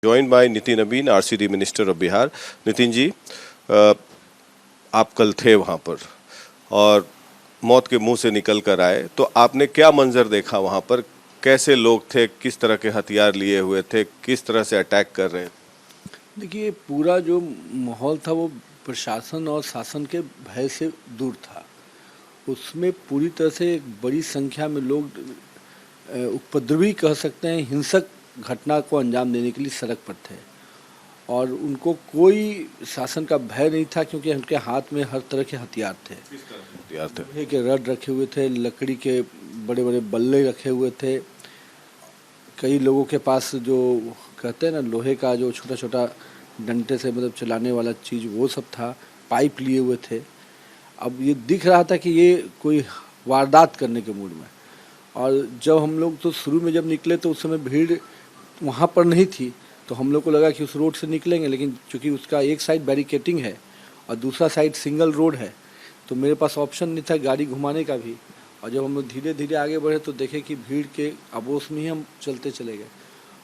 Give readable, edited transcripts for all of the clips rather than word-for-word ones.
joined by Nitin Abeen, RCD Minister of Bihar. Nitin ji, आप कल थे वहाँ पर और मौत के मुंह से निकल कर आए, तो आपने क्या मंजर देखा वहाँ पर? कैसे लोग थे, किस तरह के हथियार लिए हुए थे, किस तरह से अटैक कर रहे थे? देखिए, पूरा जो माहौल था वो प्रशासन और शासन के भय से दूर था। उसमें पूरी तरह से एक बड़ी संख्या में लोग उपद्रवी कह सकते हैं, हिंसक घटना को अंजाम देने के लिए सड़क पर थे और उनको कोई शासन का भय नहीं था, क्योंकि उनके हाथ में हर तरह के हथियार थे। लोहे के रड रखे हुए थे, लकड़ी के बड़े बड़े बल्ले रखे हुए थे। कई लोगों के पास जो कहते हैं ना, लोहे का जो छोटा छोटा डंडे से मतलब चलाने वाला चीज़, वो सब था। पाइप लिए हुए थे। अब ये दिख रहा था कि ये कोई वारदात करने के मूड में। और जब हम लोग तो शुरू में जब निकले तो उस समय भीड़ वहाँ पर नहीं थी, तो हम लोग को लगा कि उस रोड से निकलेंगे, लेकिन चूँकि उसका एक साइड बैरिकेटिंग है और दूसरा साइड सिंगल रोड है, तो मेरे पास ऑप्शन नहीं था गाड़ी घुमाने का भी। और जब हम लोग धीरे धीरे आगे बढ़े तो देखे कि भीड़ के आबोस में ही हम चलते चले गए।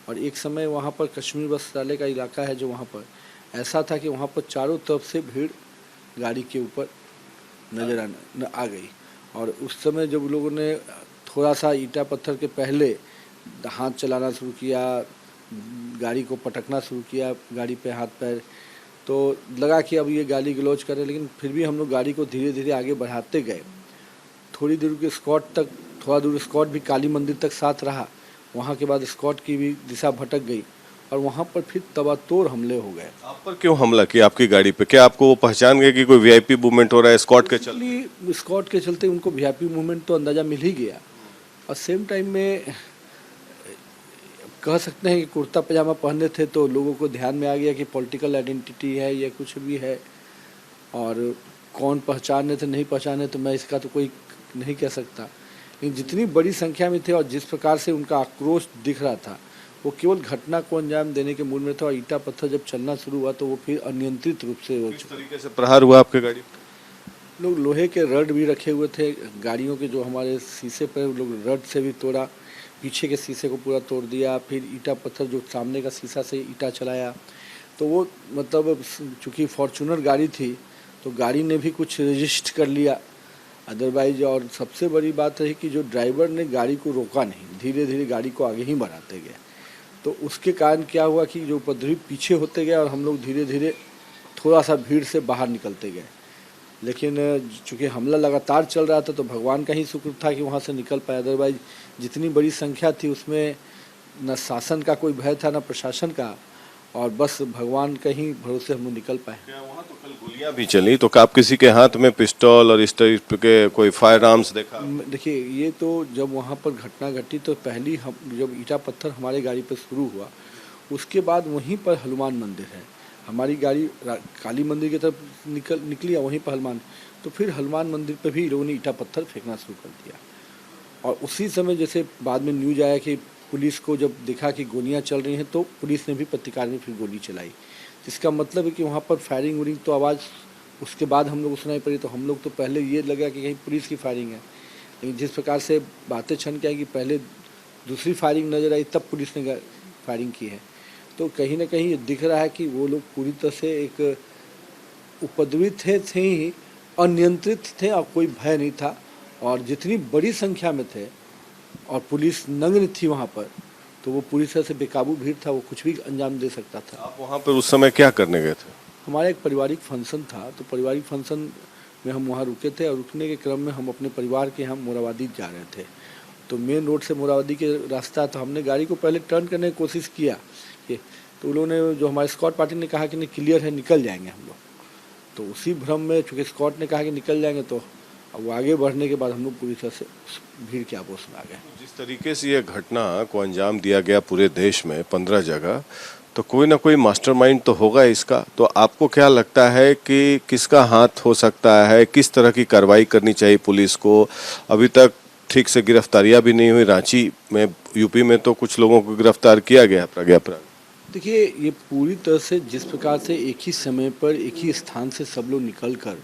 और एक समय वहाँ पर कश्मीर वस्त्रालय का इलाका है, जो वहाँ पर ऐसा था कि वहाँ पर चारों तरफ से भीड़ गाड़ी के ऊपर नजर आ गई। और उस समय जब लोगों ने थोड़ा सा ईंटा पत्थर के पहले हाथ चलाना शुरू किया, गाड़ी को पटकना शुरू किया, गाड़ी पे हाथ पैर, तो लगा कि अब ये गाली गलौज करे, लेकिन फिर भी हम लोग गाड़ी को धीरे धीरे आगे बढ़ाते गए। थोड़ी दूर के स्कॉट तक, थोड़ा दूर स्कॉट भी काली मंदिर तक साथ रहा। वहाँ के बाद स्कॉट की भी दिशा भटक गई और वहाँ पर फिर तबातोड़ हमले हो गए। आप पर क्यों हमला किया आपकी गाड़ी पे? क्या आपको वो पहचान गए कि कोई वीआईपी मूवमेंट हो रहा है स्कॉट के चलते? स्कॉट के चलते उनको वीआईपी मूवमेंट तो अंदाज़ा मिल ही गया। और सेम टाइम में कह सकते हैं कि कुर्ता पजामा पहने थे, तो लोगों को ध्यान में आ गया कि पॉलिटिकल आइडेंटिटी है या कुछ भी है। और कौन पहचाने थे नहीं पहचाने तो मैं इसका तो कोई नहीं कह सकता, लेकिन जितनी बड़ी संख्या में थे और जिस प्रकार से उनका आक्रोश दिख रहा था, वो केवल घटना को अंजाम देने के मूड में था। और ईंटा पत्थर जब चलना शुरू हुआ तो वो फिर अनियंत्रित रूप से हो चुका। तरीके से प्रहार हुआ आपके गाड़ी? लोग लोहे के रड भी रखे हुए थे गाड़ियों के, जो हमारे शीशे पर लोग रड से भी तोड़ा, पीछे के शीशे को पूरा तोड़ दिया। फिर ईंटा पत्थर जो सामने का शीशा से ईंटा चलाया, तो वो मतलब चूँकि फॉर्चूनर गाड़ी थी तो गाड़ी ने भी कुछ रजिस्ट कर लिया अदरवाइज। और सबसे बड़ी बात रही कि जो ड्राइवर ने गाड़ी को रोका नहीं, धीरे धीरे गाड़ी को आगे ही बढ़ाते गए, तो उसके कारण क्या हुआ कि जो उपद्रवी पीछे होते गए और हम लोग धीरे धीरे थोड़ा सा भीड़ से बाहर निकलते गए। लेकिन चूँकि हमला लगातार चल रहा था तो भगवान का ही शुक्र था कि वहाँ से निकल पाए। अदरवाइज जितनी बड़ी संख्या थी उसमें न शासन का कोई भय था न प्रशासन का, और बस भगवान का ही भरोसे हम लोग निकल पाए। वहाँ तो कल गोलियां भी चली, तो आप किसी के हाथ में पिस्टल और इस तरह के कोई फायर आर्म्स देखा? देखिए, ये तो जब वहाँ पर घटना घटी तो पहली हम जब ईंटा पत्थर हमारी गाड़ी पर शुरू हुआ, उसके बाद वहीं पर हनुमान मंदिर है। हमारी गाड़ी काली मंदिर की तरफ निकली और वहीं पर हनुमान, तो फिर हनुमान मंदिर पर भी लोगों ने ईंटा पत्थर फेंकना शुरू कर दिया। और उसी समय जैसे बाद में न्यूज आया कि पुलिस को जब देखा कि गोलियां चल रही हैं तो पुलिस ने भी प्रतिकार में फिर गोली चलाई। इसका मतलब है कि वहाँ पर फायरिंग वरिंग तो आवाज़ उसके बाद हम लोग सुनाई पड़ी, तो हम लोग तो पहले ये लगा कि कहीं पुलिस की फायरिंग है, लेकिन जिस प्रकार से बातें छन के आई कि पहले दूसरी फायरिंग नज़र आई तब पुलिस ने फायरिंग की है, तो कहीं ना कहीं ये दिख रहा है कि वो लोग पूरी तरह से एक उपद्रवी थे ही, अनियंत्रित थे और कोई भय नहीं था। और जितनी बड़ी संख्या में थे और पुलिस नग्न थी वहाँ पर, तो वो पूरी तरह से बेकाबू भीड़ था, वो कुछ भी अंजाम दे सकता था। आप वहाँ पर उस समय क्या करने गए थे? हमारा एक पारिवारिक फंक्शन था, तो पारिवारिक फंक्शन में हम वहाँ रुके थे और रुकने के क्रम में हम अपने परिवार के यहाँ मोराबादी जा रहे थे। तो मेन रोड से मोराबादी के रास्ता, तो हमने गाड़ी को पहले टर्न करने की कोशिश किया कि, तो उन लोगों ने, जो हमारे स्कॉट पार्टी ने कहा कि नहीं क्लियर है निकल जाएंगे हम लोग। तो उसी भ्रम में चूँकि स्कॉट ने कहा कि निकल जाएंगे, तो अब वो आगे बढ़ने के बाद हम लोग पूरी तरह से भीड़ के आबोस में आ गए। जिस तरीके से ये घटना को अंजाम दिया गया पूरे देश में 15 जगह, तो कोई ना कोई मास्टरमाइंड तो होगा इसका। तो आपको क्या लगता है कि किसका हाथ हो सकता है? किस तरह की कार्रवाई करनी चाहिए पुलिस को? अभी तक ठीक से गिरफ्तारियां भी नहीं हुई। रांची में, यूपी में तो कुछ लोगों को गिरफ्तार किया गया प्रज्ञा प्राण। देखिए, ये पूरी तरह से जिस प्रकार से एक ही समय पर एक ही स्थान से सब लोग निकल कर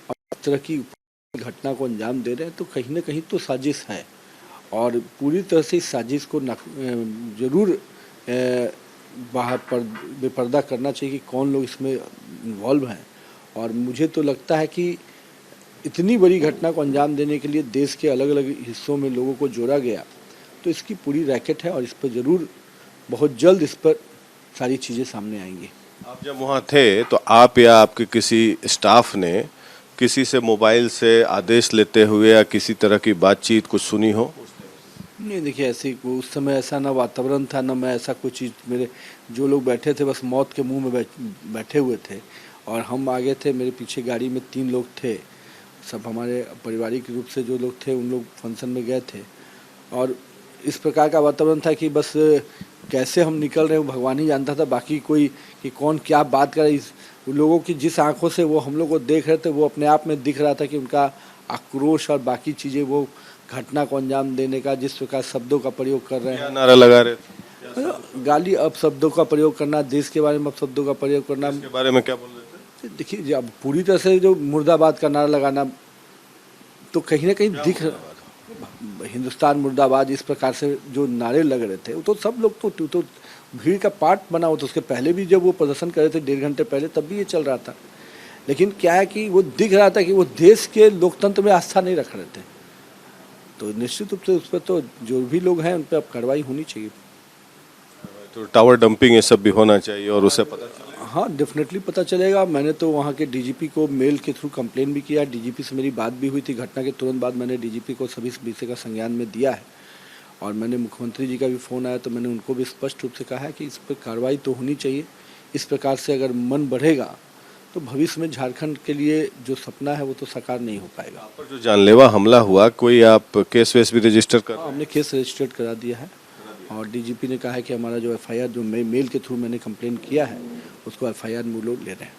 इस तरह की घटना को अंजाम दे रहे हैं, तो कहीं ना कहीं तो साजिश है। और पूरी तरह से इस साजिश को जरूर बाहर पर बेपर्दा करना चाहिए कि कौन लोग इसमें इन्वॉल्व हैं। और मुझे तो लगता है कि इतनी बड़ी घटना को अंजाम देने के लिए देश के अलग अलग हिस्सों में लोगों को जोड़ा गया, तो इसकी पूरी रैकेट है और इस पर ज़रूर बहुत जल्द इस पर सारी चीज़ें सामने आएंगी। आप जब वहाँ थे तो आप या आपके किसी स्टाफ ने किसी से मोबाइल से आदेश लेते हुए या किसी तरह की बातचीत कुछ सुनी हो? नहीं, देखिए ऐसी उस समय ऐसा ना वातावरण था, ना मैं ऐसा कुछ चीज़, मेरे जो लोग बैठे थे बस मौत के मुंह में बैठे हुए थे और हम आगे थे। मेरे पीछे गाड़ी में 3 लोग थे, सब हमारे पारिवारिक रूप से जो लोग थे उन लोग फंक्शन में गए थे और इस प्रकार का वातावरण था कि बस कैसे हम निकल रहे हैं भगवान ही जानता था। बाकी कोई कि कौन क्या बात कर रहा है, इस लोगों की जिस आंखों से वो हम लोग को देख रहे थे वो अपने आप में दिख रहा था कि उनका आक्रोश और बाकी चीज़ें, वो घटना को अंजाम देने का जिस प्रकार शब्दों का प्रयोग कर रहे क्या हैं, नारा लगा रहे थे? गाली अपशब्दों का प्रयोग करना, देश के बारे में अपशब्दों का प्रयोग करना। इसके बारे में क्या बोल रहे थे? देखिए अब पूरी तरह से जो मुर्दाबाद का नारा लगाना तो कहीं ना कहीं दिख, हिंदुस्तान मुर्दाबाद, इस प्रकार से जो नारे लग रहे थे वो तो सब लोग तो भीड़ का पार्ट बना हो। तो उसके पहले भी जब वो प्रदर्शन कर रहे थे 1.5 घंटे पहले, तब भी ये चल रहा था। लेकिन क्या है कि वो दिख रहा था कि वो देश के लोकतंत्र में आस्था नहीं रख रहे थे। तो निश्चित रूप से उस पर तो जो भी लोग हैं उन पर अब कार्रवाई होनी चाहिए। तो टावर डंपिंग ये सब भी होना चाहिए और उसे पता चले। हाँ, डेफिनेटली पता चलेगा। मैंने तो वहाँ के डीजीपी को मेल के थ्रू कंप्लेन भी किया, डीजीपी से मेरी बात भी हुई थी। घटना के तुरंत बाद मैंने डीजीपी को सभी विषय का संज्ञान में दिया है और मैंने मुख्यमंत्री जी का भी फ़ोन आया तो मैंने उनको भी स्पष्ट रूप से कहा है कि इस पर कार्रवाई तो होनी चाहिए। इस प्रकार से अगर मन बढ़ेगा तो भविष्य में झारखंड के लिए जो सपना है वो तो साकार नहीं हो पाएगा। आप पर जो जानलेवा हमला हुआ, कोई आप केस वेस भी रजिस्टर कर? हाँ, हमने केस रजिस्टर्ड करा दिया है और डीजीपी ने कहा है कि हमारा जो एफआईआर जो मेल के थ्रू मैंने कंप्लेन किया है उसको एफआईआर में वो लोग ले रहे हैं।